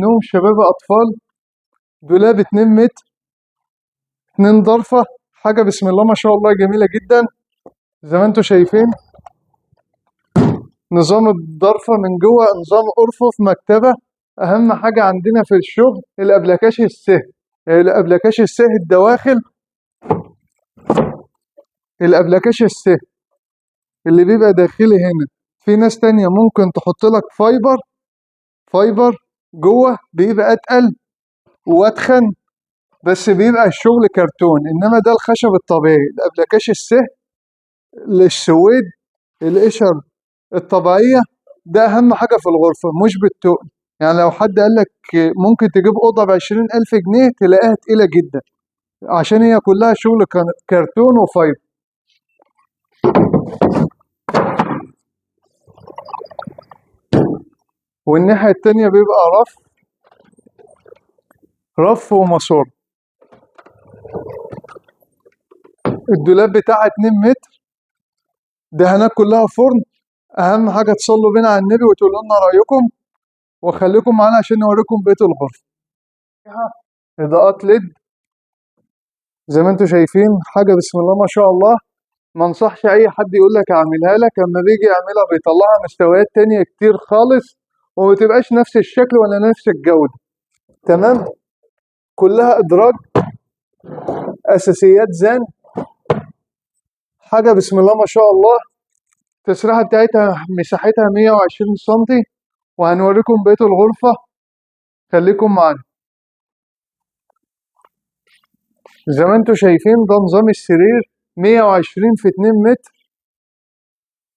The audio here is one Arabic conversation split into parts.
نوم شباب أطفال. دولاب 2 متر، 2 ضرفة، حاجة بسم الله ما شاء الله جميلة جدا. زي ما انتوا شايفين نظام الضرفة من جوه نظام أرفف مكتبة. أهم حاجة عندنا في الشغل الأبلكاش السهل. الأبلكاش السهل الدواخل، الأبلكاش السهل اللي بيبقى داخلي هنا. في ناس تانية ممكن تحط لك فايبر جوه، بيبقى أتقل وأتخن، بس بيبقى الشغل كرتون. إنما ده الخشب الطبيعي، الأبلكاش السهل للسويد، القشر الطبيعية. ده أهم حاجة في الغرفة، مش بالتقل. يعني لو حد قال لك ممكن تجيب أوضة ب20,000 جنيه تلاقيها تقيلة جدا، عشان هي كلها شغل كرتون وفايبر. والناحية التانية بيبقى رف وماسور. الدولاب بتاعها 2 متر، دهانات كلها فرن. أهم حاجة تصلوا بينا على النبي وتقولوا لنا رأيكم، وخليكم معانا عشان نوريكم بيت الغرفة. إضاءات ليد زي ما انتوا شايفين، حاجة بسم الله ما شاء الله. ما انصحش أي حد يقول لك أعملها لك، أما بيجي يعملها بيطلعها مستويات تانية كتير خالص، وما تبقاش نفس الشكل ولا نفس الجودة. تمام، كلها إدراج، أساسيات زان، حاجة بسم الله ما شاء الله. التسريحة بتاعتها مساحتها 120 سنتي، وهنوريكم بيت الغرفة. خليكم معانا. زي ما انتوا شايفين ده نظام السرير، 120 في 2 متر،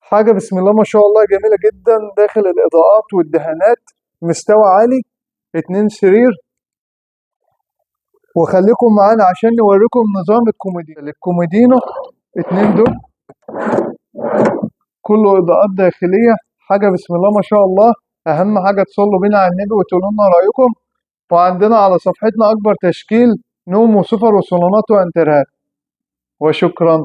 حاجة بسم الله ما شاء الله جميلة جدا. داخل الإضاءات والدهانات، مستوى عالي، 2 سرير. وخليكم معانا عشان نوريكم نظام الكومودينو 2 دول، كله إضاءات داخلية، حاجة بسم الله ما شاء الله. أهم حاجة تصلوا بينا على النبي وتقولوا لنا رأيكم. وعندنا على صفحتنا أكبر تشكيل نوم وسفر وصالونات وأنترهات. وشكرا.